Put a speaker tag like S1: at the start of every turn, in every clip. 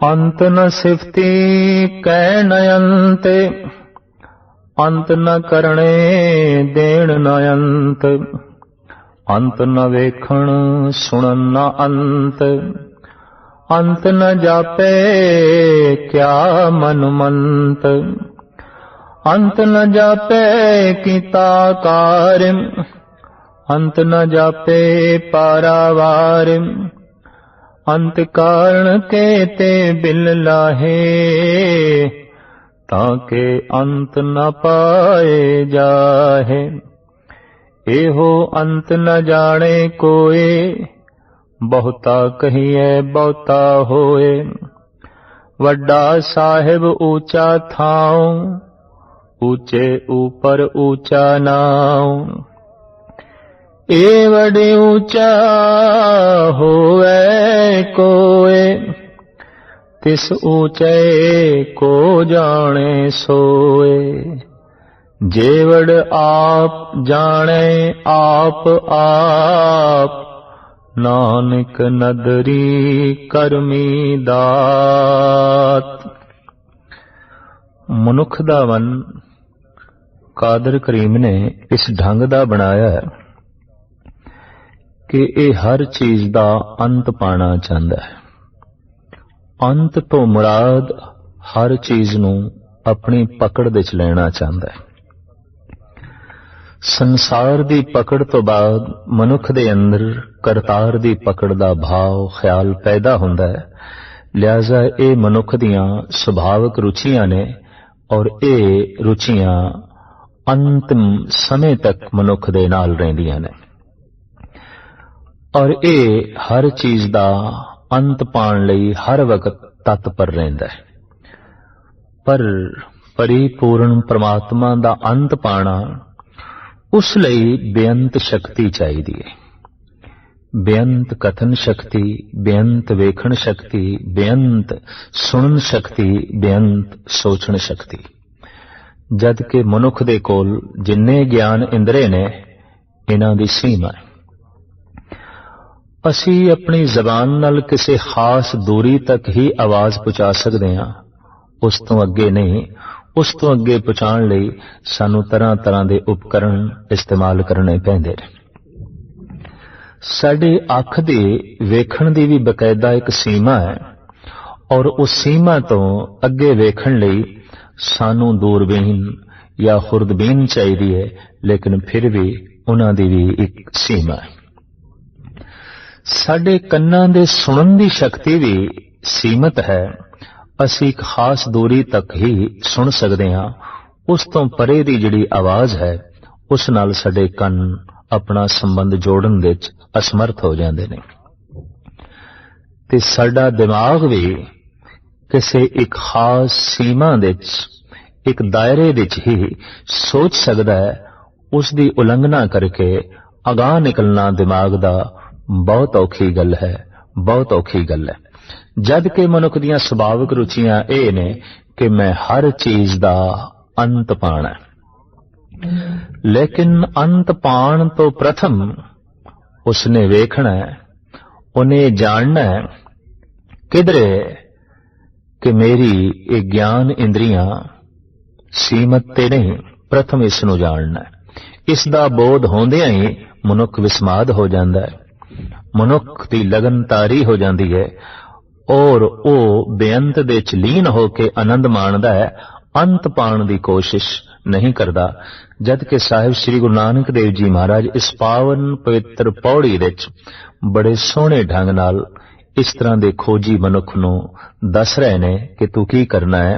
S1: अंत न सिफती कै न अंत, अंत न करणे देण न अंत, अंत न वेखण सुनन न अंत, अंत न जापे क्या मनुमंत, अंत न जापे कीता कार्य, अंत न जापे पारावार, अंत कारण के ते बिल लाहे, ताके अंत न पाए जाहे। एहो अंत न जाने कोए, बहुता कहिए बहुता होए, वड्डा साहिब ऊंचा थाओ, ऊंचे ऊपर ऊंचा नाओ। ए वडे ऊंचा होवे कोए, तिस ऊंचे को जाने सोए। जेवड़ आप जाने आप आप, नानक नदरी करमी दात। मनुख दा मन कादर करीम ने इस ढंग दा बनाया है कि ये हर चीज दा अंत पाना चाहता है। अंत तो मुराद हर चीज नूं अपनी पकड़ विच लेना चाहता है। संसार दी पकड़ तो बाद मनुख दे अंदर करतार दी पकड़ दा भाव ख्याल पैदा हुंदा है। लिहाजा ये मनुख दियां सुभावक रुचियां ने और ये रुचियां अंतिम समय तक मनुख दे नाल रहिंदियां ने और ये हर चीज दा अंत पाण लई हर वक्त तत्पर रहिंदा है। पर परिपूर्ण परमात्मा दा अंत पाना उस लई बेअंत शक्ति चाहिदी है। बेअंत कथन शक्ति, बेअंत वेखण शक्ति, बेअंत सुनन शक्ति, बेअंत सोचण शक्ति। जद कि मनुख दे कोल जिन्ने ज्ञान इंद्रे ने इन्हां दी सीमा है। असी अपनी जबान नाल किसी खास दूरी तक ही आवाज पहुंचा सकते हैं, उस तो अगे नहीं। उस तो अगे पहुंचाण लई सानू तरह तरह के उपकरण इस्तेमाल करने पैंदे ने। साडी अख दे वेखण दी भी बकायदा एक सीमा है और उस सीमा तो अगे वेखण लई सानू दूरबीन या खुर्दबीन चाहिदी है, लेकिन फिर भी उन्हां दी भी एक सीमा है। साडे कन्नां दे सुनन दी शक्ति भी सीमित है। असी एक खास दूरी तक ही सुन सकते हैं। उस तो परे दी जिहड़ी आवाज है उस नाल साडे कन अपना संबंध जोड़न विच असमर्थ हो जाते हैं। ते साडा दिमाग भी किसी एक खास सीमा विच एक दायरे विच ही सोच सकता है। उसकी उलंघना करके अगाह निकलना दिमाग दा बहुत औखी गल है, बहुत औखी गल है। जद के मनुख दियां सुभाविक रुचियां ये ने कि मैं हर चीज दा अंत पाना, लेकिन अंत पाण तो प्रथम उसने वेखना है, उन्हें जानना है किधरे कि मेरी ये ज्ञान इंद्रियां सीमित ते नहीं। प्रथम इसनूं जानना है। इसदा बोध होंदियां ही मनुख विस्माद हो जाता है। मनुख की लगन तारी हो जाती है और वो बेअंत दे च लीन होके आनंद माणदा है, अंत पाण की कोशिश नहीं करता। जद कि साहिब श्री गुरु नानक देव जी महाराज इस पावन पवित्र पौड़ी विच बड़े सोहने ढंग नाल इस तरह के खोजी मनुख नूं दस रहे ने कि तू की करना है।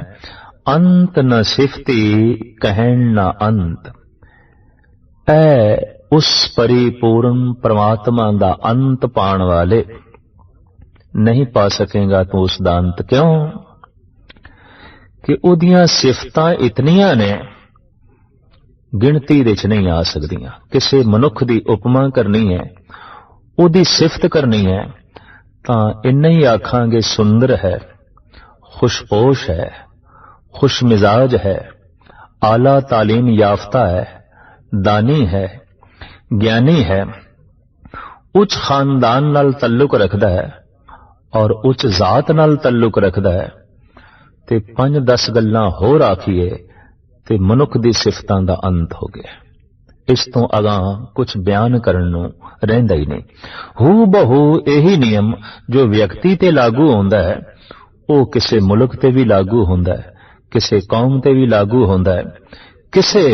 S1: अंत न सिफती कहण न अंत, ऐ उस परिपूर्ण परमात्मा दा अंत पाण वाले नहीं पा सकेगा तू उसका अंत। क्यों कि उदियां सिफतां इतनियां ने गिणती विच नहीं आ सकदियां। किसी मनुख की उपमा करनी है, उदी सिफत करनी है तां इन्ना ही आखांगे सुंदर है, खुशपोश है, खुश मिजाज है, आला तालीम याफ्ता है, दानी है, ज्ञानी है, उच्च खानदान नाल तल्लुक रखता है और उच्च जात नाल तल्लुक रखदा है ते 5-10 गल्लां होर आखीए ते मनुख दी सिफतां दा अंत हो गया। इस तो अगां कुछ बयान करन नूं रहिंदा ही नहीं। हू बहु यही नियम जो व्यक्ति ते लागू होंदा है वो किसे मुल्क ते भी लागू होंदा है, किसे कौम ते भी लागू होंदा है, किसे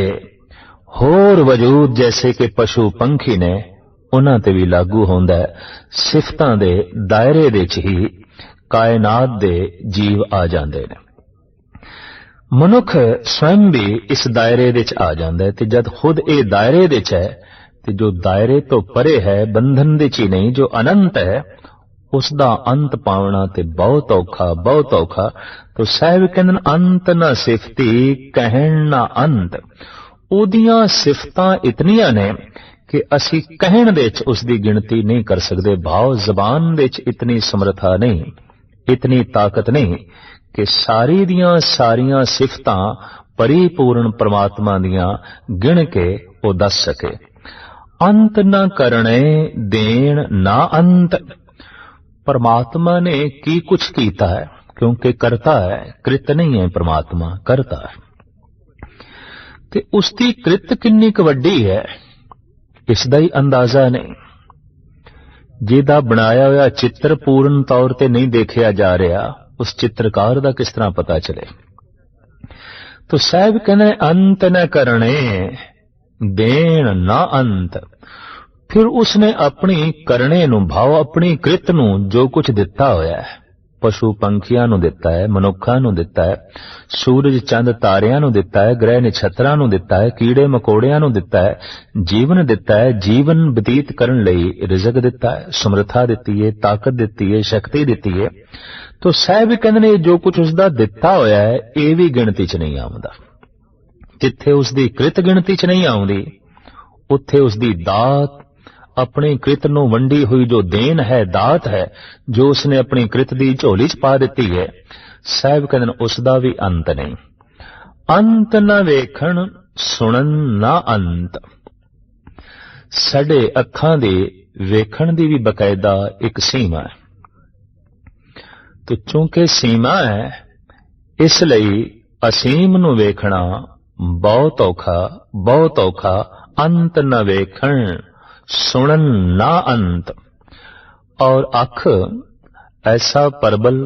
S1: होर वजूद जैसे कि पशु पंखी ने उन्हां ते भी लागू होंदा है। सिफतां दे दायरे दे च ही कायनात दे जीव आ जांदे ने। मनुख स्वयं भी इस दायरे दे च आ जांदा है ते जद खुद ये दायरे दे च है ते जो दायरे तो परे है बंधन दे च ही नहीं जो अनंत है उसदा अंत पावना ते बहुत औखा। तो साहिब कहंदे अंत ना सिफती कहण ना अंत। ओदियां सिफतां इतनियां ने कि असी कहण दे च उसदी गिनती नहीं कर सकते। भाव जबान दे च इतनी समर्था नहीं, इतनी ताकत नहीं कि सारी दियां सारियां सिफतां परिपूर्ण परमात्मा दियां गिण के वो दस सके। अंत न करने देण ना अंत। परमात्मा ने की कुछ कीता है क्योंकि करता है, कृत नहीं है, परमात्मा करता है। ते उसकी कृत किन्नी क वड्डी है इसदा ही अंदाजा नहीं। जिहदा बनाया हुआ चित्र पूर्ण तौर ते नहीं देखिया जा रहा उस चित्रकार दा किस तरह पता चले। तो साहिब कहने अंत न करने देण ना अंत। फिर उसने अपनी करने नूं भाव अपनी कृत नूं जो कुछ दिता होया है पशु पंखियां नूं दिता है, मनुखां नूं दिता है, सूरज चंद तारियां नूं दिता है, ग्रह नक्षत्रां नूं दिता है, कीड़े मकोड़ियां नूं दिता है, जीवन दिता है, जीवन बतीत करन लई रिज़क दिता है, समर्था दिती है, ताकत दिती है, शक्ति दिती है। तो साहिब कहंदे ने जो कुछ उसदा दिता होया है ये भी गिणती च नहीं आउंदा। जिथे उसदी कृत गिणती च नहीं आउंदी उत्थे उसदी दात अपनी कृत नूं वंडी हुई जो देन है, दात है जो उसने अपनी कृत दी झोली च पा दिती है, साहिब कहंदे उसदा भी अंत नहीं। अंत न वेखण सुनन ना अंत। साडे अखां दे वेखण दी भी बकायदा एक सीमा है। तो चूंकि सीमा है इसलिए असीम नूं वेखना बहुत औखा। अंत न वेखण सुनन ना अंत। और अख ऐसा परबल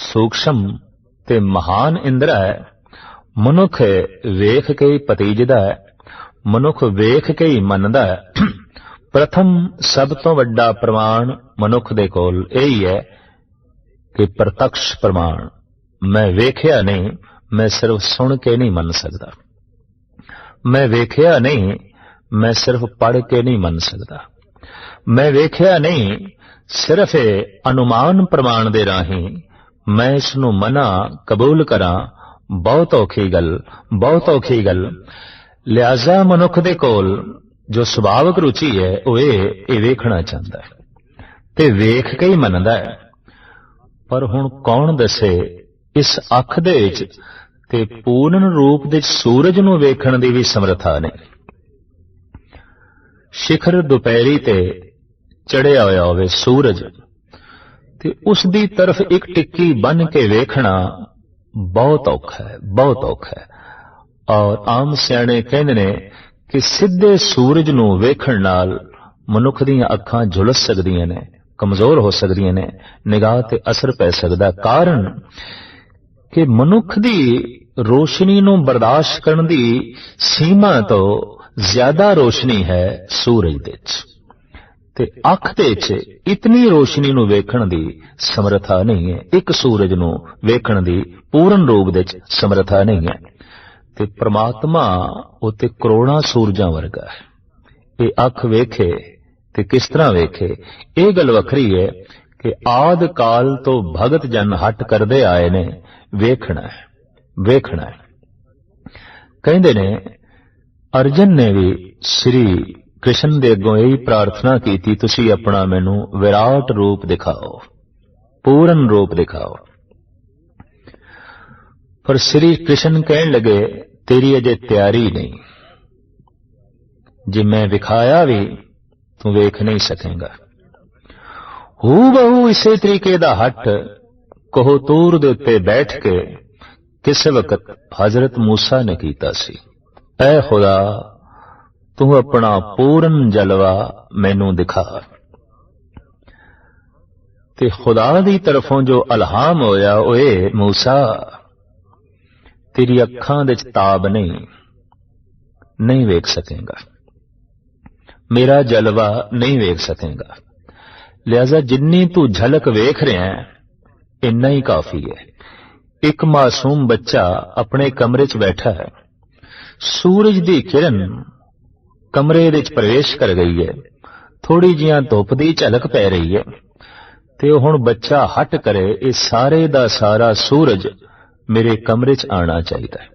S1: सूक्ष्म ते महान इंद्र है। मनुख वेख के ही पतीजदा है, मनुख वेख के ही मनदा है। प्रथम सब तो वड्डा प्रमाण मनुख दे कोल यही है कि प्रत्यक्ष प्रमाण। मैं वेख्या नहीं, मैं सिर्फ सुन के नहीं मन सकता। मैं वेख्या नहीं, मैं सिर्फ पढ़ के नहीं मन सकता। मैं वेख्या नहीं, सिर्फ अनुमान प्रमाण दे राही मैं इसनूं मना कबूल करा बहुत औखी गल। लिहाजा मनुख दे कोल जो सुभावक रुचि है वह ये वेखना चाहता है ते वेख के ही मनदा है। पर हुण कौन दसे इस अख दे विच ते पूर्ण रूप दे सूरज नूं वेखण दी भी समर्था नहीं। शिखर दुपहरी ते चढ़िया होया होवे सूरज ते उस दी तरफ एक टिक्की बन के वेखना बहुत औखा है। और आम सियाणे कहंदे ने कि सीधे सूरज नूं वेखण नाल मनुख दीयां अखां झुलस सकदियां ने, कमजोर हो सकदियां ने, निगाह ते असर पै सकदा। कारण कि मनुख दी रोशनी नूं बर्दाश्त करन दी सीमा तो ज्यादा रोशनी है सूरज दे च ते अख दे च इतनी रोशनी नूं वेखण दी समर्था नहीं है। एक सूरज नूं वेखण दी पूर्ण रूप दे च समर्था नहीं है। ते परमात्मा उत्ते करोड़ां सूरजां वर्गा है। ये अख वेखे ते किस तरह वेखे ये गल वखरी है कि आद काल तो भगत जन हट करदे आए ने वेखना है। कहंदे ने अर्जन ने भी श्री कृष्ण दे अगों यही प्रार्थना की थी, तुसी अपना मैनू विराट रूप दिखाओ, पूर्ण रूप दिखाओ। पर श्री कृष्ण कहन लगे तेरी अजे तैयारी नहीं, जे मैं विखाया भी तू वेख नहीं सकेगा। ਹੂ ਬਹੂ ਇਸੇ ਤਰੀਕੇ ਦਾ ਹੱਟ ਕੋਹਤੂਰ ਦੇ ਉੱਤੇ ਬੈਠ ਕੇ ਕਿਸੇ ਵਕਤ ਹਜ਼ਰਤ ਮੂਸਾ ਨੇ ਕੀਤਾ ਸੀ। ਐ ਖੁਦਾ, ਤੂੰ ਆਪਣਾ ਪੂਰਨ ਜਲਵਾ ਮੈਨੂੰ ਦਿਖਾ। ਤੇ ਖੁਦਾ ਦੀ ਤਰਫੋਂ ਜੋ ਇਲਹਾਮ ਹੋਇਆ, ਓਏ ਮੂਸਾ, ਤੇਰੀ ਅੱਖਾਂ ਦੇ ਚ ਤਾਬ ਨਹੀਂ ਵੇਖ ਸਕੇਗਾ, ਮੇਰਾ ਜਲਵਾ ਨਹੀਂ ਵੇਖ ਸਕੇਗਾ। ਲਿਹਾਜ਼ਾ ਜਿੰਨੀ ਤੂੰ ਝਲਕ ਵੇਖ ਰਿਹਾ ਹੈ, ਇੰਨਾ ਹੀ ਕਾਫੀ ਹੈ। ਇੱਕ ਮਾਸੂਮ ਬੱਚਾ ਆਪਣੇ ਕਮਰੇ 'ਚ ਬੈਠਾ ਹੈ, ਸੂਰਜ ਦੀ ਕਿਰਨ ਕਮਰੇ ਦੇ 'ਚ ਪ੍ਰਵੇਸ਼ ਕਰ ਗਈ ਹੈ, ਥੋੜੀ ਜਿਹਾ ਧੁੱਪ ਦੀ ਝਲਕ ਪੈ ਰਹੀ ਹੈ, ਤੇ ਹੁਣ ਬੱਚਾ ਹਟ ਕਰੇ, ਇਹ ਸਾਰੇ ਦਾ ਸਾਰਾ ਸੂਰਜ ਮੇਰੇ ਕਮਰੇ 'ਚ ਆਉਣਾ ਚਾਹੀਦਾ ਹੈ।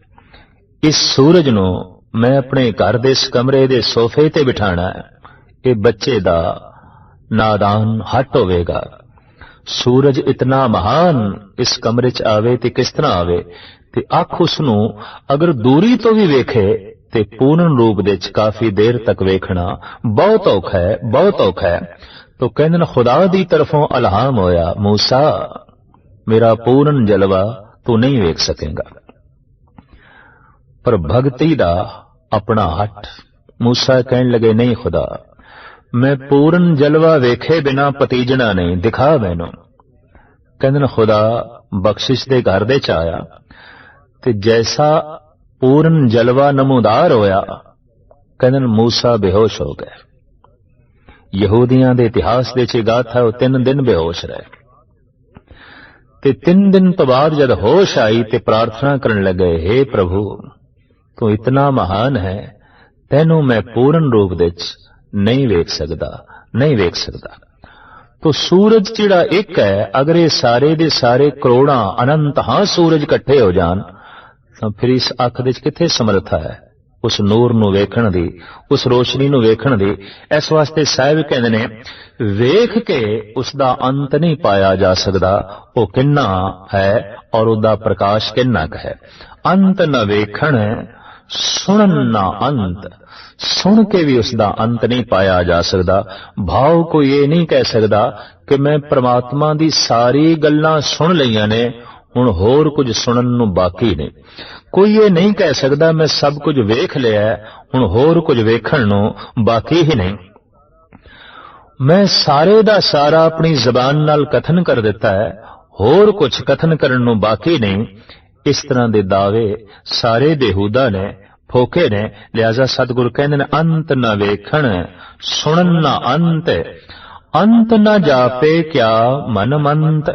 S1: ਇਸ ਸੂਰਜ ਨੂੰ ਮੈਂ ਆਪਣੇ ਘਰ ਦੇ ਇਸ ਕਮਰੇ ਦੇ ਸੋਫੇ ਤੇ ਬਿਠਾਣਾ ਹੈ। ਇਹ ਬੱਚੇ ਦਾ ਨਾਦਾਨ ਹੱਟ ਹੋਵੇਗਾ। ਸੂਰਜ ਇਤਨਾ ਮਹਾਨ ਇਸ ਕਮਰੇ 'ਚ ਆਵੇ ਤੇ ਕਿਸ ਤਰ੍ਹਾਂ ਆਵੇ, ਤੇ ਅੱਖ ਉਸ ਨੂੰ ਅਗਰ ਦੂਰੀ ਤੋਂ ਵੀ ਵੇਖੇ ਤੇ ਪੂਰਨ ਰੂਪ ਦੇ 'ਚ ਕਾਫੀ ਦੇਰ ਤੱਕ ਵੇਖਣਾ ਬਹੁਤ ਔਖਾ ਹੈ, ਬਹੁਤ ਔਖਾ ਹੈ। ਤੋ ਕਹਿੰਦੇ ਨੇ ਖੁਦਾ ਦੀ ਤਰਫੋਂ ਇਲਹਾਮ ਹੋਇਆ, ਮੂਸਾ, ਮੇਰਾ ਪੂਰਨ ਜਲਵਾ ਤੂੰ ਨਹੀਂ ਵੇਖ ਸਕੇਗਾ। ਪਰ ਭਗਤੀ ਦਾ ਆਪਣਾ ਹੱਟ। ਮੂਸਾ ਕਹਿਣ ਲਗੇ, ਨਹੀਂ ਖੁਦਾ, ਮੈਂ ਪੂਰਨ ਜਲਵਾ ਵੇਖੇ ਬਿਨਾ ਪਤੀਜਣਾ ਨਹੀਂ, ਦਿਖਾ ਮੈਨੂੰ। ਕਹਿੰਦੇ ਨੇ ਖੁਦਾ ਬਖਸ਼ਿਸ਼ ਦੇ ਘਰ ਦੇ 'ਚ ਆਇਆ ਤੇ ਜੈਸਾ ਪੂਰਨ ਜਲਵਾ ਨਮੂਦਾਰ ਹੋਇਆ, ਕਹਿੰਦੇ ਨੇ ਮੂਸਾ ਬੇਹੋਸ਼ ਹੋ ਗਏ। ਯਹੂਦੀਆਂ ਦੇ ਇਤਿਹਾਸ ਦੇ 'ਚ ਗਾਥਾ, ਉਹ 3 ਦਿਨ ਬੇਹੋਸ਼ ਰਹੇ ਤੇ 3 ਦਿਨ ਤੋਂ ਬਾਅਦ ਜਦ ਹੋਸ਼ ਆਈ ਤੇ ਪ੍ਰਾਰਥਨਾ ਕਰਨ ਲੱਗੇ, हे ਪ੍ਰਭੂ, ਤੂੰ ਇਤਨਾ ਮਹਾਨ ਹੈ, ਤੈਨੂੰ ਮੈਂ ਪੂਰਨ ਰੂਪ ਦੇ 'ਚ ਨਹੀਂ ਵੇਖ ਸਕਦਾ। ਤੋ ਸੂਰਜ ਜਿਹੜਾ ਇੱਕ ਹੈ, ਅਗਰ ਇਹ ਸਾਰੇ ਦੇ ਸਾਰੇ ਕਰੋੜਾਂ ਅਨੰਤ ਸੂਰਜ ਇਕੱਠੇ ਹੋ ਜਾਣ ਤਾਂ ਫਿਰ ਇਸ ਅੱਖ ਦੇ 'ਚ ਕਿੱਥੇ ਸਮਰੱਥਾ ਹੈ ਉਸ ਨੂਰ ਨੂੰ ਵੇਖਣ ਦੀ, ਉਸ ਰੋਸ਼ਨੀ ਨੂੰ ਵੇਖਣ ਦੀ। ਇਸ ਵਾਸਤੇ ਸਾਹਿਬ ਕਹਿੰਦੇ ਨੇ, ਵੇਖ ਕੇ ਉਸ ਦਾ ਅੰਤ ਨਹੀਂ ਪਾਇਆ ਜਾ ਸਕਦਾ, ਉਹ ਕਿੰਨਾ ਹੈ ਔਰ ਉਹਦਾ ਪ੍ਰਕਾਸ਼ ਕਿੰਨਾ ਕੁ ਹੈ। ਅੰਤ ਨਾ ਵੇਖਣ, ਸੁਣਨ ਨਾ ਅੰਤ, ਸੁਣ ਕੇ ਵੀ ਉਸ ਦਾ ਅੰਤ ਨਹੀਂ ਪਾਇਆ ਜਾ ਸਕਦਾ। ਭਾਵ ਕੋਈ ਇਹ ਨਹੀਂ ਕਹਿ ਸਕਦਾ ਕਿ ਮੈਂ ਪ੍ਰਮਾਤਮਾ ਦੀ ਸਾਰੀ ਗੱਲਾਂ ਸੁਣ ਲਈਆਂ ਨੇ, ਹੁਣ ਹੋਰ ਕੁਝ ਸੁਣਨ ਨੂੰ ਬਾਕੀ ਨਹੀਂ। ਕੋਈ ਇਹ ਨਹੀਂ ਕਹਿ ਸਕਦਾ ਮੈਂ ਸਭ ਕੁਝ ਵੇਖ ਲਿਆ, ਹੁਣ ਹੋਰ ਕੁਝ ਵੇਖਣ ਨੂੰ ਬਾਕੀ ਹੀ ਨਹੀਂ। ਮੈਂ ਸਾਰੇ ਦਾ ਸਾਰਾ ਆਪਣੀ ਜ਼ਬਾਨ ਨਾਲ ਕਥਨ ਕਰ ਦਿੱਤਾ ਹੈ, ਹੋਰ ਕੁਝ ਕਥਨ ਕਰਨ ਨੂੰ ਬਾਕੀ ਨਹੀਂ। ਇਸ ਤਰ੍ਹਾਂ ਦੇ ਦਾਅਵੇ ਸਾਰੇ ਬੇਹੂਦਾ ਨੇ, ਫੋਕੇ ਨੇ। ਲਿਹਾਜ਼ਾ ਸਤਿਗੁਰ ਕਹਿੰਦੇ ਨੇ, ਅੰਤ ਨਾ ਵੇਖਣ, ਸੁਣਨ ਨਾ ਅੰਤ, ਅੰਤ ਨਾ ਜਾਪੇ ਕਿਆ ਮਨ ਮੰਤ।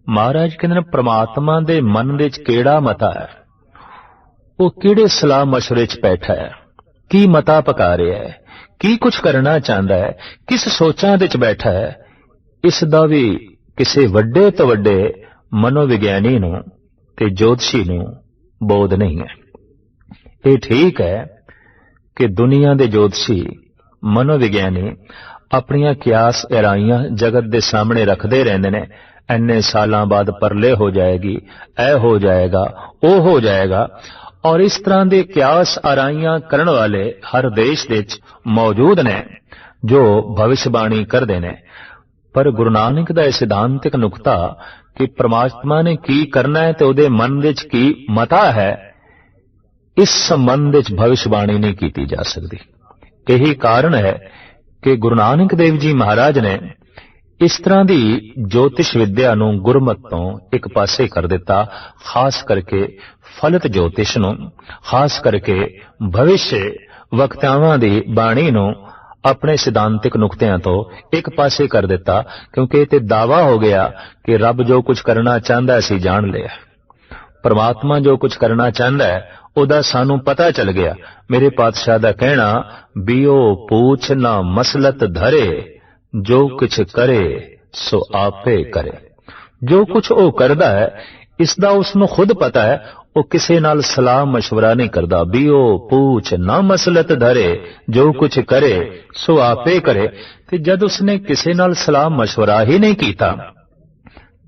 S1: ਮਹਾਰਾਜ ਕਹਿੰਦੇ ਨੇ, ਪ੍ਰਮਾਤਮਾ ਦੇ ਮਨ ਦੇ 'ਚ ਕਿਹੜਾ ਮਤਾ ਹੈ, ਉਹ ਕਿਹੜੇ ਸਲਾਹ ਮਸ਼ਵਰੇ 'ਚ ਬੈਠਾ ਹੈ, ਕੀ ਮਤਾ ਪਕਾ ਰਿਹਾ ਹੈ, ਕੀ ਕੁਝ ਕਰਨਾ ਚਾਹੁੰਦਾ ਹੈ, ਕਿਸ ਸੋਚਾਂ ਦੇ 'ਚ ਬੈਠਾ ਹੈ, ਇਸ ਦਾ ਵੀ ਕਿਸੇ ਵੱਡੇ ਤੋਂ ਵੱਡੇ ਮਨੋਵਿਗਿਆਨੀ ਨੂੰ ਤੇ ਜੋਤਸ਼ੀ ਨੂੰ ਬੋਧ ਨਹੀਂ ਹੈ। ਇਹ ਠੀਕ ਹੈ ਕਿ ਦੁਨੀਆ ਦੇ ਜੋਤਸ਼ੀ ਮਨੋਵਿਗਿਆਨੀ ਆਪਣੀਆਂ ਕਿਆਸ ਇਰਾਈਆਂ ਜਗਤ ਦੇ ਸਾਹਮਣੇ ਰੱਖਦੇ ਰਹਿੰਦੇ ਨੇ, ਇੰਨੇ ਸਾਲਾਂ ਬਾਅਦ ਪਰਲੇ ਹੋ ਜਾਏਗੀ, ਇਹ ਹੋ ਜਾਏਗਾ, ਉਹ ਹੋ ਜਾਏਗਾ, ਔਰ ਇਸ ਤਰ੍ਹਾਂ ਦੇ ਕਿਆਸ ਆਰਾਈਆਂ ਕਰਨ ਵਾਲੇ ਹਰ ਦੇਸ਼ ਦੇ ਵਿੱਚ ਮੌਜੂਦ ਨੇ ਜੋ ਭਵਿਸ਼ਬਾਣੀ ਕਰਦੇ ਨੇ। ਪਰ ਗੁਰੂ ਨਾਨਕ ਦਾ ਇਹ ਸਿਧਾਂਤਿਕ ਨੁਕਤਾ ਕਿ ਪ੍ਰਮਾਤਮਾ ਨੇ ਕੀ ਕਰਨਾ ਹੈ ਤੇ ਉਹਦੇ ਮਨ ਵਿੱਚ ਕੀ ਮਤਾ ਹੈ, ਇਸ ਸੰਬੰਧ ਵਿੱਚ ਭਵਿਸ਼ਬਾਣੀ ਨਹੀਂ ਕੀਤੀ ਜਾ ਸਕਦੀ। ਇਹੀ ਕਾਰਨ ਹੈ ਕਿ ਗੁਰੂ ਨਾਨਕ ਦੇਵ ਜੀ ਮਹਾਰਾਜ ਨੇ ਇਸ ਤਰ੍ਹਾਂ ਦੀ ਜੋਤਿਸ਼ ਵਿਦਿਆ ਨੂੰ ਗੁਰਮਤ ਤੋਂ ਇੱਕ ਪਾਸੇ ਕਰ ਦਿੱਤਾ, ਖਾਸ ਕਰਕੇ ਫਲਤ ਜੋਤਿਸ਼ ਨੂੰ, ਖਾਸ ਕਰਕੇ ਭਵਿਸ਼ ਵਕਤਾਵਾਂ ਦੀ ਬਾਣੀ ਨੂੰ ਆਪਣੇ ਸਿਧਾਂਤਿਕ ਨੁਕਤਿਆਂ ਤੋਂ ਇੱਕ ਪਾਸੇ ਕਰ ਦਿੱਤਾ, ਕਿਉਂਕਿ ਇਹ ਤੇ ਦਾਵਾ ਹੋ ਗਿਆ ਕਿ ਰੱਬ ਜੋ ਕੁਝ ਕਰਨਾ ਚਾਹੁੰਦਾ ਅਸੀਂ ਜਾਣ ਲਿਆ, ਪਰਮਾਤਮਾ ਜੋ ਕੁਝ ਕਰਨਾ ਚਾਹੁੰਦਾ ਹੈ ਉਹਦਾ ਸਾਨੂੰ ਪਤਾ ਚੱਲ ਗਿਆ। ਮੇਰੇ ਪਾਤਸ਼ਾਹ ਦਾ ਕਹਿਣਾ, ਬੀਓ ਪੂਛ ਨਾ ਮਸਲਤ ਧਰੇ, ਜੋ ਕੁਛ ਕਰੇ ਸੋ ਆਪੇ ਕਰੇ। ਜੋ ਕੁਛ ਉਹ ਕਰਦਾ ਹੈ ਇਸ ਦਾ ਉਸ ਨੂੰ ਖੁਦ ਪਤਾ ਹੈ, ਉਹ ਕਿਸੇ ਨਾਲ ਸਲਾਹ ਮਸ਼ਵਰਾ ਨਹੀਂ ਕਰਦਾ। ਬੀਓ ਪੂਛ ਨਾ ਮਸਲਤ ਧਰੇ, ਜੋ ਕੁਛ ਕਰੇ ਸੋ ਆਪੇ ਕਰੇ। ਤੇ ਜਦ ਉਸਨੇ ਕਿਸੇ ਨਾਲ ਸਲਾਹ ਮਸ਼ਵਰਾ ਹੀ ਨਹੀਂ ਕੀਤਾ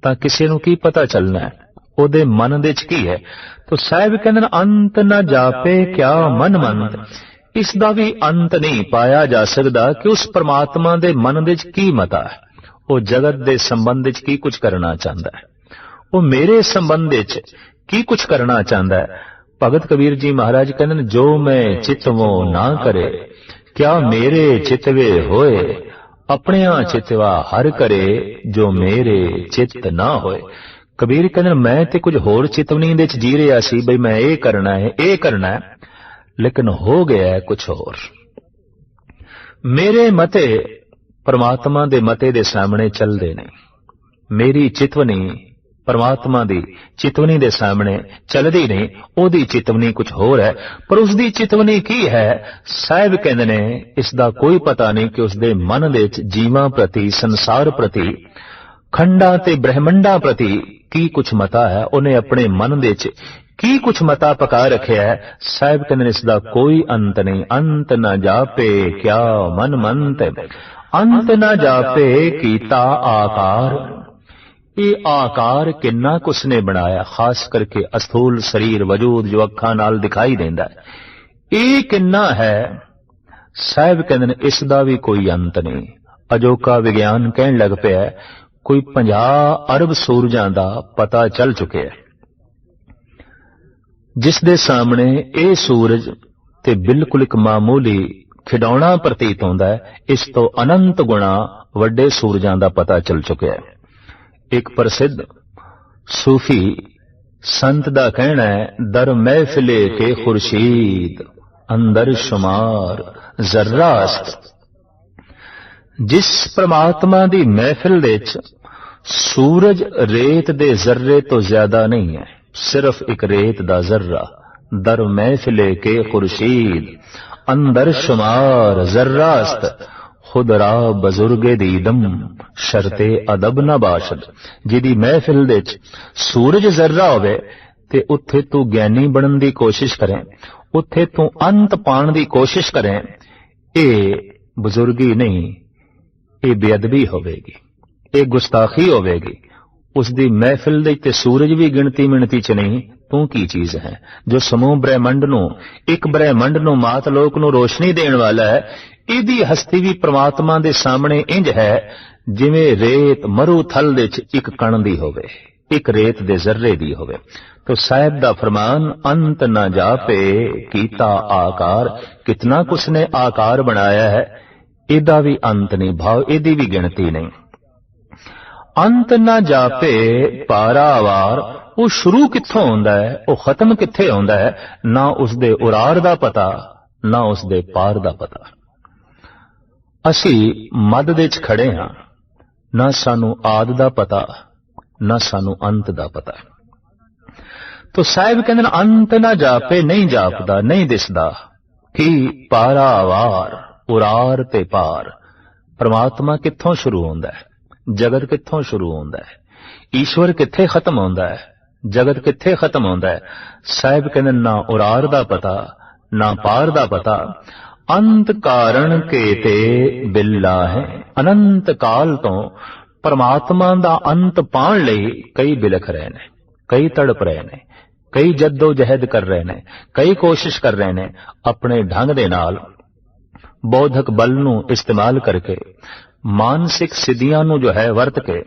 S1: ਤਾਂ ਕਿਸੇ ਨੂੰ ਕੀ ਪਤਾ ਚੱਲਣਾ ਹੈ ਉਹਦੇ ਮਨ ਦੇ ਚ ਕੀ ਹੈ। ਤਾਂ ਸਾਹਿਬ ਕਹਿੰਦੇ ਨੇ, ਅੰਤ ਨਾ ਜਾਪੇ ਕਿਆ ਮਨ ਮੰਤ। ਇਸ ਦਾ ਵੀ ਅੰਤ ਨਹੀਂ ਪਾਇਆ ਜਾ ਸਕਦਾ ਕਿ ਉਸ ਪਰਮਾਤਮਾ ਦੇ ਮਨ ਦੇ ਚ ਕੀ ਮਤਾ ਹੈ, ਉਹ ਜਗਤ ਦੇ ਸੰਬੰਧ ਵਿੱਚ ਕੀ ਕੁਝ ਕਰਨਾ ਚਾਹੁੰਦਾ ਹੈ, ਉਹ ਮੇਰੇ ਸੰਬੰਧ ਵਿੱਚ ਕੀ ਕੁਝ ਕਰਨਾ ਚਾਹੁੰਦਾ ਹੈ। ਭਗਤ ਕਬੀਰ ਜੀ ਮਹਾਰਾਜ ਕਹਿੰਦੇ ਨੇ, ਜੋ ਮੈਂ ਚਿਤਵੋ ਨਾ ਕਰੇ ਕਿਆ ਮੇਰੇ ਚਿਤਵੇ ਹੋਏ, ਆਪਣਿਆਂ ਚਿਤਵਾ ਹਰ ਕਰੇ ਜੋ ਮੇਰੇ ਚਿੱਤ ਨਾ ਹੋਏ। ਕਬੀਰ ਕਹਿੰਦੇ ਮੈਂ ਤੇ ਕੁਝ ਹੋਰ ਚਿਤਵਨੀ ਦੇ ਵਿੱਚ ਜੀ ਰਿਹਾ ਸੀ, ਬਈ ਮੈਂ ਇਹ ਕਰਨਾ ਹੈ ਇਹ ਕਰਨਾ ਹੈ, ਲੇਕਿਨ ਹੋ ਗਿਆ ਕੁਝ ਹੋਰ। ਮੇਰੇ ਮਤੇ ਪਰਮਾਤਮਾ ਦੇ ਮਤੇ ਦੇ ਸਾਹਮਣੇ ਚੱਲਦੇ ਨੇ, ਮੇਰੀ ਚਿਤਵਨੀ ਪਰਮਾਤਮਾ ਦੀ ਚਿਤਵਨੀ ਦੇ ਸਾਹਮਣੇ ਚੱਲਦੀ ਨਹੀਂ, ਉਹਦੀ ਚਿਤਵਨੀ ਕੁਝ ਹੋਰ ਹੈ। ਪਰ ਉਸਦੀ ਚਿਤਵਨੀ ਕੀ ਹੈ, ਸਾਹਿਬ ਕਹਿੰਦੇ ਨੇ ਇਸ ਦਾ ਕੋਈ ਪਤਾ ਨਹੀਂ ਕਿ ਉਸਦੇ ਮਨ ਦੇ ਵਿੱਚ ਜੀਵਾਂ ਪ੍ਰਤੀ, ਸੰਸਾਰ ਪ੍ਰਤੀ, ਖੰਡਾਂ ਤੇ ਬ੍ਰਹਿਮੰਡਾਂ ਪ੍ਰਤੀ ਕੀ ਕੁਝ ਮਤਾ ਹੈ, ਉਹਨੇ ਆਪਣੇ ਮਨ ਦੇ ਵਿੱਚ ਕੀ ਕੁਝ ਮਤਾ ਪਕਾ ਰੱਖਿਆ ਹੈ। ਸਾਹਿਬ ਕਹਿੰਦੇ ਨੇ ਇਸ ਦਾ ਕੋਈ ਅੰਤ ਨਹੀਂ। ਅੰਤ ਨਾ ਜਾਪੇ ਕਿਆ ਮਨ ਮੰਤ, ਅੰਤ ਨਾ ਜਾਪੇ ਕੀਤਾ ਆਕਾਰ। ਇਹ ਆਕਾਰ ਕਿੰਨਾ ਕੁਛ ਨੇ ਬਣਾਇਆ, ਖਾਸ ਕਰਕੇ ਅਸਥੂਲ ਸਰੀਰ ਵਜੂਦ ਜੋ ਅੱਖਾਂ ਨਾਲ ਦਿਖਾਈ ਦਿੰਦਾ ਹੈ, ਇਹ ਕਿੰਨਾ ਹੈ। ਸਾਹਿਬ ਕਹਿੰਦੇ ਨੇ ਇਸ ਦਾ ਵੀ ਕੋਈ ਅੰਤ ਨਹੀਂ। ਅਜੋਕਾ ਵਿਗਿਆਨ ਕਹਿਣ ਲੱਗ ਪਿਆ ਕੋਈ 50 ਅਰਬ ਸੂਰਜਾਂ ਦਾ ਪਤਾ ਚੱਲ ਚੁੱਕਿਆ ਹੈ, ਜਿਸ ਦੇ ਸਾਹਮਣੇ ਇਹ ਸੂਰਜ ਤੇ ਬਿਲਕੁਲ ਇੱਕ ਮਾਮੂਲੀ ਖਿਡੌਣਾ ਪ੍ਰਤੀਤ ਹੁੰਦਾ ਹੈ। ਇਸ ਤੋਂ ਅਨੰਤ ਗੁਣਾ ਵੱਡੇ ਸੂਰਜਾਂ ਦਾ ਪਤਾ ਚੱਲ ਚੁੱਕਿਆ ਹੈ। ਇੱਕ ਪ੍ਰਸਿੱਧ ਸੂਫੀ ਸੰਤ ਦਾ ਕਹਿਣਾ ਹੈ, ਦਰ ਮਹਿਫਿਲੇ ਕੇ ਖੁਰਸ਼ੀਦ ਅੰਦਰ ਸ਼ੁਮਾਰ ਜ਼ਰਾਸਤ। ਜਿਸ ਪ੍ਰਮਾਤਮਾ ਦੀ ਮਹਿਫਿਲ ਦੇ ਵਿੱਚ ਸੂਰਜ ਰੇਤ ਦੇ ਜ਼ਰਰੇ ਤੋਂ ਜ਼ਿਆਦਾ ਨਹੀਂ ਹੈ, ਸਿਰਫ ਇੱਕ ਰੇਤ ਦਾ ਜ਼ਰਰਾ। ਦਰ ਮਹਿਫਿਲੇ ਕੇ ਖੁਰਸ਼ੀਦ ਅੰਦਰ ਸ਼ੁਮਾਰ ਜ਼ਰਾਸਤ, ਖੁਦ ਰਾ ਬਜ਼ੁਰਗੇ ਦੀਦਮ ਸ਼ਰਤੇ ਅਦਬ ਨਾ ਬਾਸ਼ਦ। ਜਿਹਦੀ ਮਹਿਫਿਲ ਦੇ ਵਿੱਚ ਸੂਰਜ ਜ਼ਰਰਾ ਹੋਵੇ ਤੇ ਉੱਥੇ ਤੂੰ ਗਿਆਨੀ ਬਣਨ ਦੀ ਕੋਸ਼ਿਸ਼ ਕਰੇ, ਉੱਥੇ ਤੂੰ ਅੰਤ ਪਾਣ ਦੀ ਕੋਸ਼ਿਸ਼ ਕਰੇ, ਇਹ ਬਜ਼ੁਰਗੀ ਨਹੀਂ, ਇਹ ਬੇਅਦਬੀ ਹੋਵੇਗੀ, ਇਹ ਗੁਸਤਾਖੀ ਹੋਵੇਗੀ। ਉਸ ਦੀ ਮਹਿਫਿਲ ਦੇ ਤੇ ਸੂਰਜ ਵੀ ਗਿਣਤੀ ਮਿਣਤੀ ਚ ਨਹੀਂ, ਤੂੰ ਕੀ ਚੀਜ਼ ਹੈ ਜੋ ਸਮੂਹ ਬ੍ਰਹਿਮੰਡ ਨੂੰ, ਇੱਕ ਬ੍ਰਹਿਮੰਡ ਨੂੰ, ਮਾਤ ਲੋਕ ਨੂੰ ਰੋਸ਼ਨੀ ਦੇਣ ਵਾਲਾ ਹੈ। ਇਹਦੀ ਹਸਤੀ ਵੀ ਪ੍ਰਮਾਤਮਾ ਦੇ ਸਾਹਮਣੇ ਇੰਜ ਹੈ ਜਿਵੇਂ ਰੇਤ ਮਰੂ ਥਲ ਦੇ ਵਿੱਚ ਇੱਕ ਕਣ ਦੀ ਹੋਵੇ, ਇੱਕ ਰੇਤ ਦੇ ਜ਼ਰਰੇ ਦੀ ਹੋਵੇ। ਤੋ ਸਾਹਿਬ ਦਾ ਫਰਮਾਨ, ਅੰਤ ਨਾ ਜਾਪੇ ਕੀਤਾ ਆਕਾਰ। ਕਿਤਨਾ ਕੁਛ ਨੇ ਆਕਾਰ ਬਣਾਇਆ ਹੈ, ਇਹਦਾ ਵੀ ਅੰਤ ਨਹੀਂ, ਭਾਵ ਇਹਦੀ ਵੀ ਗਿਣਤੀ ਨਹੀਂ। ਅੰਤ ਨਾ ਜਾਪੇ ਪਾਰਾਵਾਰ, ਉਹ ਸ਼ੁਰੂ ਕਿੱਥੋਂ ਹੁੰਦਾ ਹੈ, ਉਹ ਖਤਮ ਕਿੱਥੇ ਹੁੰਦਾ ਹੈ, ਨਾ ਉਸਦੇ ਉਰਾਰ ਦਾ ਪਤਾ, ਨਾ ਉਸਦੇ ਪਾਰ ਦਾ ਪਤਾ। ਅਸੀਂ ਮੱਧ ਦੇ ਵਿੱਚ ਖੜੇ ਹਾਂ, ਨਾ ਸਾਨੂੰ ਆਦ ਦਾ ਪਤਾ, ਨਾ ਸਾਨੂੰ ਅੰਤ ਦਾ ਪਤਾ। ਤੋ ਸਾਹਿਬ ਕਹਿੰਦੇ ਨੇ ਅੰਤ ਨਾ ਜਾਪੇ, ਨਹੀਂ ਜਾਪਦਾ, ਨਹੀਂ ਦਿਸਦਾ ਕਿ ਪਾਰਾਵਾਰ, ਉਰਾਰ ਤੇ ਪਾਰ। ਪਰਮਾਤਮਾ ਕਿੱਥੋਂ ਸ਼ੁਰੂ ਹੁੰਦਾ ਹੈ, ਜਗਤ ਕਿੱਥੋਂ ਸ਼ੁਰੂ ਹੁੰਦਾ ਹੈ, ਈਸ਼ਵਰ ਕਿੱਥੇ ਖਤਮ ਹੁੰਦਾ ਹੈ, ਜਗਤ ਕਿੱਥੇ ਖਤਮ ਹੁੰਦਾ ਹੈ। ਸਾਹਿਬ ਕਹਿੰਦੇ ਨਾ ਉਰਾਰ ਦਾ ਪਤਾ, ਨਾ ਪਾਰ ਦਾ ਪਤਾ। ਅੰਤ ਕਾਰਨ ਕੇ ਤੇ ਬਿੱਲਾ ਹੈ। ਅਨੰਤ ਕਾਲ ਤੋਂ ਪਰਮਾਤਮਾ ਦਾ ਅੰਤ ਪਾਉਣ ਲਈ ਕਈ ਬਿਲਖ ਰਹੇ ਨੇ, ਕਈ ਤੜਪ ਰਹੇ ਨੇ, ਕਈ ਜੱਦੋ ਜਹਿਦ ਕਰ ਰਹੇ ਨੇ, ਕਈ ਕੋਸ਼ਿਸ਼ ਕਰ ਰਹੇ ਨੇ, ਆਪਣੇ ਢੰਗ ਦੇ ਨਾਲ ਬੌਧਿਕ ਬਲ ਨੂੰ ਇਸਤੇਮਾਲ ਕਰਕੇ, ਮਾਨਸਿਕ ਸਿੱਧੀਆਂ ਨੂੰ ਜੋ ਹੈ ਵਰਤ ਕੇ,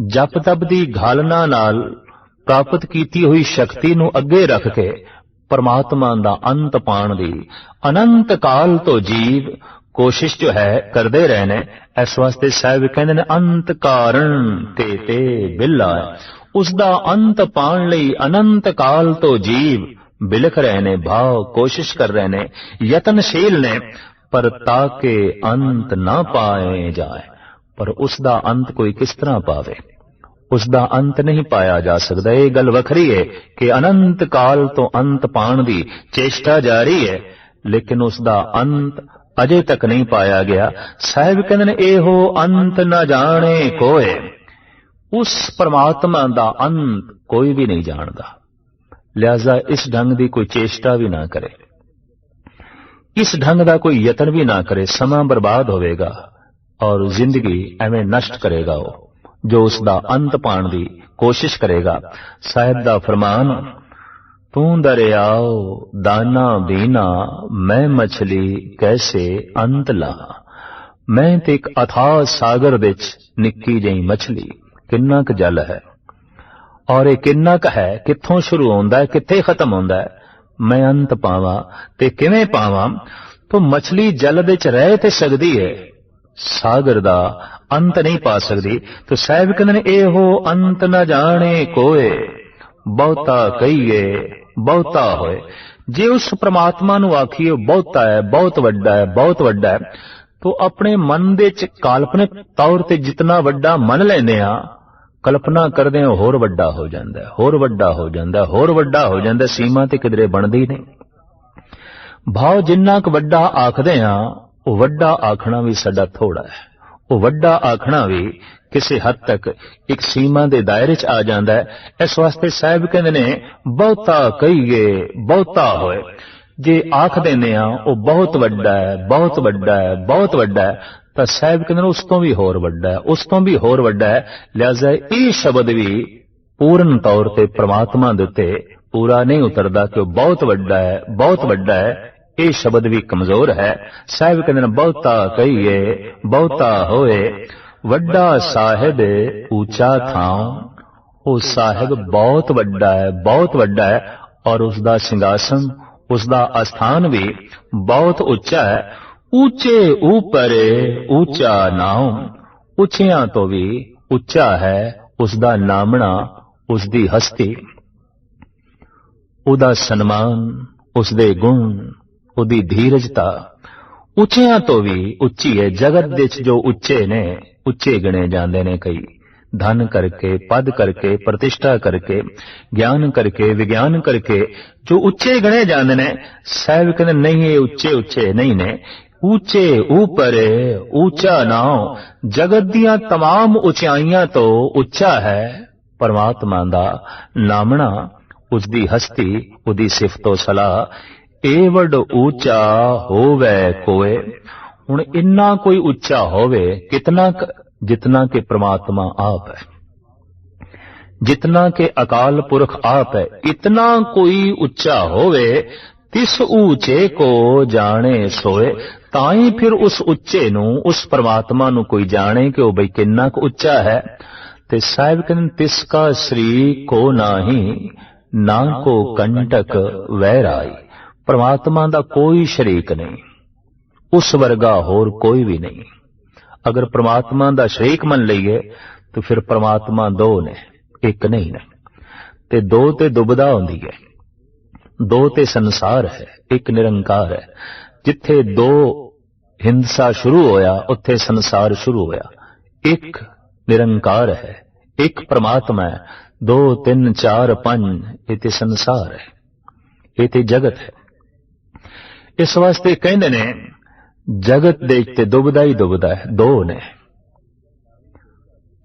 S1: ਜਪ ਤਪ ਦੀ ਘਾਲਨਾ ਨਾਲ ਪ੍ਰਾਪਤ ਕੀਤੀ ਹੋਈ ਸ਼ਕਤੀ ਨੂੰ ਅੱਗੇ ਰੱਖ ਕੇ ਪਰਮਾਤਮਾ ਦਾ ਅੰਤ ਪਾਣ ਦੀ ਅਨੰਤ ਕਾਲ ਤੋਂ ਜੀਵ ਕੋਸ਼ਿਸ਼ ਜੋ ਹੈ ਕਰਦੇ ਰਹੇ ਨੇ। ਇਸ ਵਾਸਤੇ ਸਾਹਿਬ ਕਹਿੰਦੇ ਨੇ ਅੰਤ ਕਾਰਨ ਤੇ ਬਿੱਲਾ, ਉਸ ਦਾ ਅੰਤ ਪਾਣ ਲਈ ਅਨੰਤ ਕਾਲ ਤੋਂ ਜੀਵ ਬਿਲਖ ਰਹੇ ਨੇ, ਭਾਵ ਕੋਸ਼ਿਸ਼ ਕਰ ਰਹੇ ਨੇ, ਯਤਨਸ਼ੀਲ ਨੇ, ਪਰ ਤਾਕੇ ਅੰਤ ਨਾ ਪਾਏ ਜਾਏ। ਪਰ ਉਸ ਦਾ ਅੰਤ ਕੋਈ ਕਿਸ ਤਰ੍ਹਾਂ ਪਾਵੇ, ਉਸ ਦਾ ਅੰਤ ਨਹੀਂ ਪਾਇਆ ਜਾ ਸਕਦਾ। ਇਹ ਗੱਲ ਵੱਖਰੀ ਹੈ ਕਿ ਅਨੰਤ ਕਾਲ ਤੋਂ ਅੰਤ ਪਾਣ ਦੀ ਚੇਸ਼ਟਾ ਜਾਰੀ ਹੈ, ਲੇਕਿਨ ਉਸ ਦਾ ਅੰਤ ਅਜੇ ਤੱਕ ਨਹੀਂ ਪਾਇਆ ਗਿਆ। ਸਾਹਿਬ ਕਹਿੰਦੇ ਨੇ ਇਹੋ ਅੰਤ ਨਾ ਜਾਣੇ ਕੋਏ, ਉਸ ਪਰਮਾਤਮਾ ਦਾ ਅੰਤ ਕੋਈ ਵੀ ਨਹੀਂ ਜਾਣਦਾ। ਲਿਹਾਜ਼ਾ ਇਸ ਢੰਗ ਦੀ ਕੋਈ ਚੇਸ਼ਟਾ ਵੀ ਨਾ ਕਰੇ, ਇਸ ਢੰਗ ਦਾ ਕੋਈ ਯਤਨ ਵੀ ਨਾ ਕਰੇ, ਸਮਾਂ ਬਰਬਾਦ ਹੋਵੇਗਾ ਔਰ ਜ਼ਿੰਦਗੀ ਐਵੇਂ ਨਸ਼ਟ ਕਰੇਗਾ ਉਹ ਜੋ ਉਸ ਦਾ ਅੰਤ ਪਾਣ ਦੀ ਕੋਸ਼ਿਸ਼ ਕਰੇਗਾ। ਸਾਹਿਬ ਦਾ ਫਰਮਾਨ, ਤੂੰ ਦਰਿਆਓ ਦਾਨਾ ਬੀਨਾ, ਮੈਂ ਮਛਲੀ ਕੈਸੇ ਅੰਤ ਲਾ। मैं ते एक अथाह सागर विच निक्की जही मछली, किन्ना क जल है और ये किन्ना क है, कित्थों शुरू होंदा है, कित्थे खत्म होंदा है, मैं अंत पावां ते किवें पावां। तो मछली जल विच रह ते सकदी है, सागर दा अंत नहीं पा सकदी। तो साहिब कहंदे ने एहो अंत न जाने कोए, बहुता कहिए बहुता होए। जे उस परमात्मा नूं आखिए बहुता है, बहुत वड्डा है, बहुत वड्डा है, तो अपने मन दे च काल्पनिक तौर ते जितना वड्डा मन लैंदे आ, कल्पना करदे आ होर वड्डा हो जांदा है, होर वड्डा हो जांदा है, होर वड्डा हो जांदा है, सीमा ते किधरे बनदी नहीं। भाव जिन्ना क वड्डा आखदे आ, वो वड्डा आखना भी साडा थोड़ा है, वो वड्डा आखना भी किसी हद तक एक सीमा दे दायरे च आ जांदा है। इस वास्ते साहिब कहंदे ने बहुता कहिए बहुता होए। जे आख देने आ वो बहुत वड्डा है, बहुत वड्डा है, बहुत वड्डा है, तो साहिब कहंदे ने उस तो भी होर वड्डा है, उस तो भी होर वड्डा है। लिहाजा ये शब्द भी पूर्ण तौर ते परमात्मा दे उत्ते पूरा नहीं उतरदा कि वो बहुत वड्डा है, बहुत वड्डा है। ये शब्द भी कमजोर है। साहिब कहंदे ने बहुता कहिए बहुता होए, वड्डा साहिब ऊंचा थां। वो साहिब बहुत वड्डा है, बहुत वड्डा है, और उसका सिंहासन, उसका आस्थान भी बहुत उच्चा है। ऊंचे ऊपर ऊंचा नाम, उच्चियां तो भी उच्चा है उसका नामना, उसकी हस्ती, उदा सन्मान, उसदे गुण, उदी धीरजता उच्चियां तो भी उच्ची है। जगत दे जो उच्चे ने, उच्चे गिने जाते ने कई, धन करके, पद करके, प्रतिष्ठा करके, ज्ञान करके, विज्ञान करके जो उच्चे गिने जाते ने, साहिब कहते नहीं ये उच्चे उच्चे नहीं ने। ऊंचे ऊपर ऊंचा नाम, जगत दियां तमाम उचाइयां तो उच्चा है परमात्मा दा नामना, उसदी हस्ती, उदी सिफतो सलाह। एवड ऊंचा होवे कोए। हुण इन्ना कोई उच्चा होवे कितना, जितना के परमात्मा आप है, जितना के अकाल पुरख आप है, इतना कोई उच्चा होवे। तिस ऊंचे को जाने सोए। ताई फिर उस उच्चे नू, उस परमात्मा नू कोई जाने कि वो बई किन्ना को उच्चा है। ते साहिब कहते तिसका श्री को नाही, ना को कंटक वैराई। परमात्मा दा कोई शरीक नहीं, उस वर्गा होर कोई भी नहीं। अगर परमात्मा दा शरीक मन लईए तो फिर परमात्मा दो ने, एक नहीं ने। ते दो ते दुबदा होंदी है, दो ते संसार है, एक निरंकार है। जिथे दो हिंसा शुरू होया उत्थे संसार शुरू होया। एक निरंकार है, एक परमात्मा है। दो तीन चार पंज ये ते संसार है, ये ते जगत है। इस वास्ते कहंदे ने जगत देखते दुबदा ही दुबदा है, दो ने,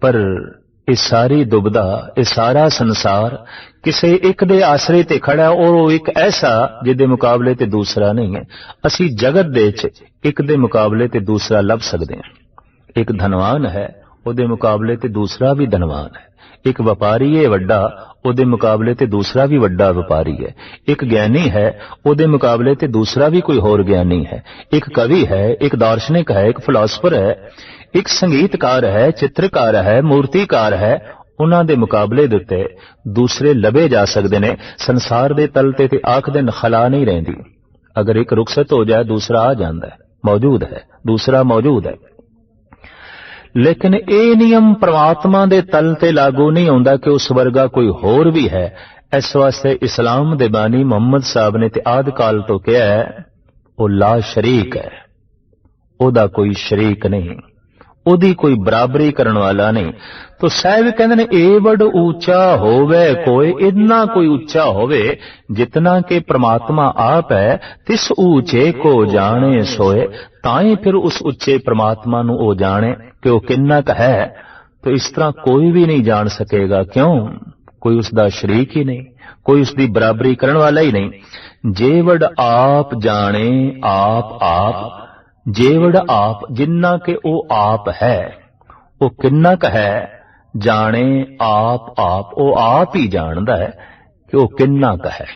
S1: पर ये सारी दुबदा, ये सारा संसार किसी एक दे आसरे ते खड़ा और वो एक ऐसा जिदे मुकाबले ते दूसरा नहीं है। असी जगत दे च एक दे मुकाबले ते दूसरा लभ सकते हैं। एक धनवान है, उहदे मुकाबले ते दूसरा भी धनवान है। एक व्यापारी है वड्डा, उहदे मुकाबले ते दूसरा भी वड्डा व्यापारी है। एक ज्ञानी है, उहदे मुकाबले ते दूसरा भी कोई होर ज्ञानी है। एक कवि है, एक दार्शनिक है, एक फिलोसफर है, एक संगीतकार है, चित्रकार है, मूर्तिकार है। उन्हां दे मुकाबले दे उत्ते दूसरे लभे जा सकते ने। संसार दे तल ते आख दिन खला नहीं रहिंदी। अगर एक रुखसत हो जाए दूसरा आ जाता है, मौजूद है, दूसरा मौजूद है। लेकिन ये नियम परमात्मा दे तल ते लागू नहीं होंदा कि उस वर्गा कोई होर भी है। इस वास्ते इस्लाम दे बानी मुहम्मद साहब ने ते आद काल तो कहा है, वो ला शरीक है, ओदा कोई शरीक नहीं, ओदी कोई बराबरी करने वाला नहीं। तो साहिब कहते ने एवड ऊंचा होवे कोई, इतना कोई ऊंचा होवे जितना के परमात्मा आप है। तिस ऊंचे को जाने सोए। ताई फिर उस उच्चे परमात्मा नू ओ जाने कि वो किन्ना का है। तो इस तरह कोई भी नहीं जान सकेगा। क्यों? कोई उसका शरीक ही नहीं, कोई उसकी बराबरी करने वाला ही नहीं। जेवड आप जाने आप, जेवड़ आप, जिन्ना के ओ आप है, वो किन्ना का है जाने आप, वो आप ही जानदा है कि वो किन्ना का है।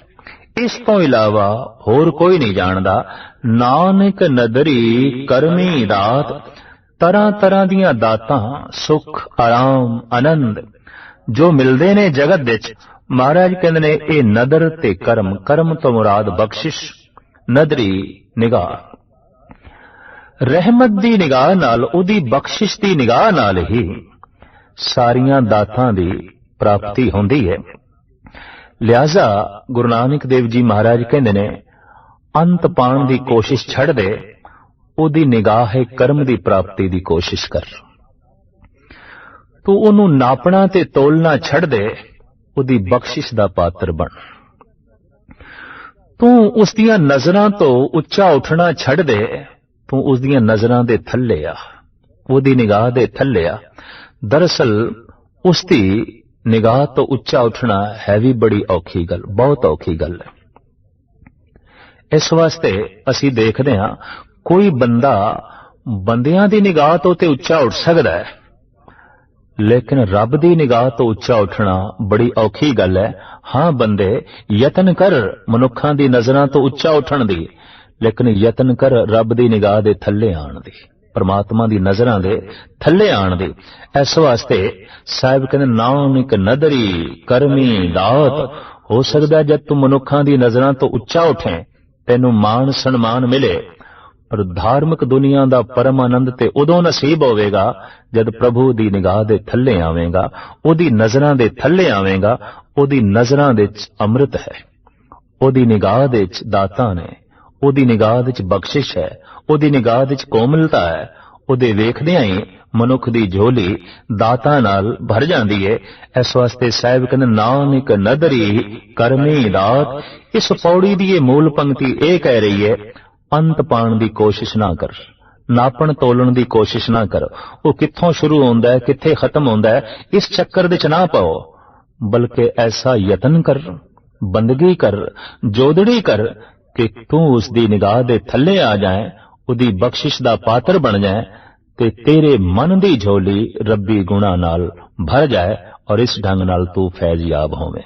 S1: इस तो इलावा होर कोई नहीं जानदा। नानक नदरी करमी रात, ਤਰ੍ਹਾਂ ਤਰ੍ਹਾਂ ਦੀਆਂ ਦਾਤਾਂ, ਸੁੱਖ, ਆਰਾਮ, ਆਨੰਦ ਜੋ ਮਿਲਦੇ ਨੇ ਜਗਤ ਵਿੱਚ, ਮਹਾਰਾਜ ਕਹਿੰਦੇ ਨੇ ਇਹ ਨਦਰ ਤੇ ਕਰਮ, ਕਰਮ ਤੋਂ ਮੁਰਾਦ ਬਖਸ਼ਿਸ਼, ਨਦਰੀ ਨਿਗਾਹ, ਰਹਿਮਤ ਦੀ ਨਿਗਾਹ ਨਾਲ, ਉਹਦੀ ਬਖਸ਼ਿਸ਼ ਦੀ ਨਿਗਾਹ ਨਾਲ ਹੀ ਸਾਰੀਆਂ ਦਾਤਾਂ ਦੀ ਪ੍ਰਾਪਤੀ ਹੁੰਦੀ ਹੈ। ਲਿਹਾਜ਼ਾ ਗੁਰੂ ਨਾਨਕ ਦੇਵ ਜੀ ਮਹਾਰਾਜ ਕਹਿੰਦੇ ਨੇ ਅੰਤ ਪਾਉਣ ਦੀ ਕੋਸ਼ਿਸ਼ ਛੱਡ ਦੇ, ਉਹਦੀ ਨਿਗਾਹ ਹੈ ਕਰਮ ਦੀ ਪ੍ਰਾਪਤੀ ਦੀ ਕੋਸ਼ਿਸ਼ ਕਰ। ਤੂੰ ਉਹਨੂੰ ਨਾਪਣਾ ਤੇ ਤੋਲਣਾ ਛੱਡ ਦੇ, ਉਹਦੀ ਬਖਸ਼ਿਸ਼ ਦਾ ਪਾਤਰ ਬਣ। ਤੂੰ ਉਸ ਦੀਆਂ ਨਜ਼ਰਾਂ ਤੋਂ ਉੱਚਾ ਉੱਠਣਾ ਛੱਡ ਦੇ, ਤੂੰ ਉਸ ਦੀਆਂ ਨਜ਼ਰਾਂ ਦੇ ਥੱਲੇ ਆ, ਉਹਦੀ ਨਿਗਾਹ ਦੇ ਥੱਲੇ ਆ। ਦਰਅਸਲ ਉਸ ਦੀ ਨਿਗਾਹ ਤੋਂ ਉੱਚਾ ਉੱਠਣਾ ਹੈ ਵੀ ਬੜੀ ਔਖੀ ਗੱਲ, ਬਹੁਤ ਔਖੀ ਗੱਲ ਹੈ। ਇਸ ਵਾਸਤੇ ਅਸੀਂ ਦੇਖਦੇ ਹਾਂ ਕੋਈ ਬੰਦਾ ਬੰਦਿਆਂ ਦੀ ਨਿਗਾਹ ਤੋਂ ਤੇ ਉੱਚਾ ਉੱਠ ਸਕਦਾ ਹੈ, ਲੇਕਿਨ ਰੱਬ ਦੀ ਨਿਗਾਹ ਤੋਂ ਉੱਚਾ ਉੱਠਣਾ ਬੜੀ ਔਖੀ ਗੱਲ ਹੈ। ਹਾਂ, ਬੰਦੇ ਯਤਨ ਕਰ ਮਨੁੱਖਾਂ ਦੀ ਨਜ਼ਰਾਂ ਤੋਂ ਉੱਚਾ ਉੱਠਣ ਦੀ, ਲੇਕਿਨ ਯਤਨ ਕਰ ਰੱਬ ਦੀ ਨਿਗਾਹ ਦੇ ਥੱਲੇ ਆਉਣ ਦੀ, ਪਰਮਾਤਮਾ ਦੀ ਨਜ਼ਰਾਂ ਦੇ ਥੱਲੇ ਆਉਣ ਦੀ। ਇਸ ਵਾਸਤੇ ਸਾਹਿਬ ਕਹਿੰਦੇ ਨਾਨਕ ਨਦਰੀ ਕਰਮੀ ਦਾਤ। ਹੋ ਸਕਦਾ ਜਦ ਤੂੰ ਮਨੁੱਖਾਂ ਦੀ ਨਜ਼ਰਾਂ ਤੋਂ ਉੱਚਾ ਉੱਠੇ ਤੈਨੂੰ ਮਾਣ ਸਨਮਾਨ ਮਿਲੇ, ਪਰ ਧਾਰਮਿਕ ਦੁਨੀਆ ਦਾ ਪਰਮ ਆਨੰਦ ਤੇ ਉਦੋਂ ਨਸੀਬ ਹੋਵੇਗਾ ਜਦ ਪ੍ਰਭੂ ਦੀ ਨਿਗਾਹ ਦੇ ਥੱਲੇ ਆਵੇਂਗਾ, ਉਹਦੀ ਨਜ਼ਰਾਂ ਦੇ ਥੱਲੇ ਆਵੇਂਗਾ। ਉਹਦੀ ਨਜ਼ਰਾਂ ਦੇ ਵਿੱਚ ਅੰਮ੍ਰਿਤ ਹੈ, ਉਹਦੀ ਨਿਗਾਹ ਦੇ ਵਿੱਚ ਦਾਤਾਂ ਨੇ, ਉਹਦੀ ਨਿਗਾਹ ਵਿੱਚ ਬਖਸ਼ਿਸ਼ ਹੈ, ਉਹਦੀ ਨਿਗਾਹ ਵਿੱਚ ਕੋਮਲਤਾ ਹੈ। ਉਹਦੇ ਵੇਖਦਿਆਂ ਹੀ ਮਨੁੱਖ ਦੀ ਝੋਲੀ ਦਾਤਾਂ ਨਾਲ ਭਰ ਜਾਂਦੀ ਹੈ। ਇਸ ਵਾਸਤੇ ਸਾਹਿਬ ਕਹਿੰਦੇ ਨਾਨਕ ਨਦਰੀ ਕਰਮੀ ਦਾਤ। ਇਸ ਪੌੜੀ ਦੀ ਇਹ ਮੂਲ ਪੰਕਤੀ ਇਹ ਕਹਿ ਰਹੀ ਹੈ, ਅੰਤ ਪਾਉਣ ਦੀ ਕੋਸ਼ਿਸ਼ ਨਾ ਕਰ, ਨਾਪਣ ਤੋਲਣ ਦੀ ਕੋਸ਼ਿਸ਼ ਨਾ ਕਰ। ਉਹ ਕਿੱਥੋਂ ਸ਼ੁਰੂ ਹੁੰਦਾ ਹੈ, ਕਿੱਥੇ ਖਤਮ ਹੁੰਦਾ ਹੈ, ਇਸ ਚੱਕਰ ਵਿੱਚ ਨਾ ਪਾਓ, ਬਲਕਿ ਐਸਾ ਯਤਨ ਕਰ, ਬੰਦਗੀ ਕਰ, ਜੋਦੜੀ ਕਰ ਕਿ ਤੂੰ ਉਸ ਦੀ ਨਿਗਾਹ ਦੇ ਥੱਲੇ ਆ ਜਾਏ, ਉਹਦੀ ਬਖਸ਼ਿਸ਼ ਦਾ ਪਾਤਰ ਬਣ ਜਾਏ ਤੇ ਤੇਰੇ ਮਨ ਦੀ ਝੋਲੀ ਰੱਬੀ ਗੁਣਾ ਨਾਲ ਭਰ ਜਾਏ, ਔਰ ਇਸ ਢੰਗ ਨਾਲ ਤੂੰ ਫੈਜ਼ਯਾਬ ਹੋਵੇਂ।